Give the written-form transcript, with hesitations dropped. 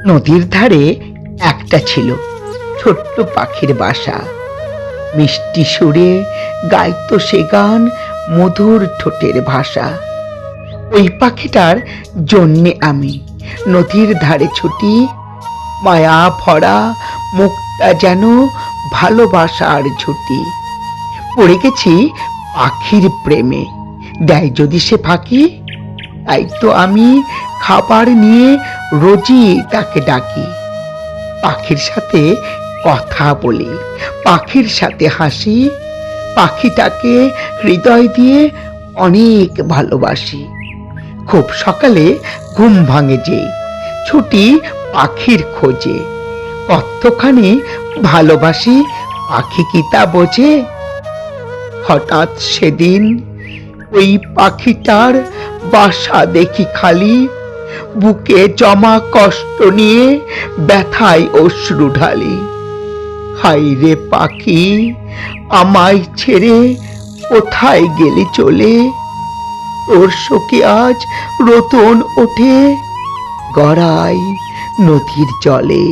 নদীর ধারে একটা ছিল ছোট্ট পাখির বাসা। মিষ্টি সুরে গাইতো সে গান, মধুর ঠোঁটের ভাষা। ওই পাখিটার জন্যে আমি নদীর ধারে ছুটি, মায়া ভরা মুখটা যেন ভালোবাসার ঝুঁটি। পড়ে গেছি পাখির প্রেমে, দেয় যদি সে ফাঁকি, তাই তো আমি খাবার নিয়ে রোজই তাকে ডাকি। পাখির সাথে কথা বলি, পাখির সাথে হাসি, পাখিটাকে হৃদয় দিয়ে অনেক ভালোবাসি। খুব সকালে ঘুম ভাঙে যে ছুটি পাখির খোঁজে, কতখানি ভালোবাসি পাখি কি তা বোঝে। হঠাৎ সেদিন ওই পাখিটার বাসা দেখি খালি, বুকে জমা কষ্ট নিয়ে ব্যথায় অশ্রু ঢালি। হায় রে পাখি, আমায় ছেড়ে কোথায় গেলি চলে, তোর শোকে আজ রতন ওঠে গড়াই নদীর জলে।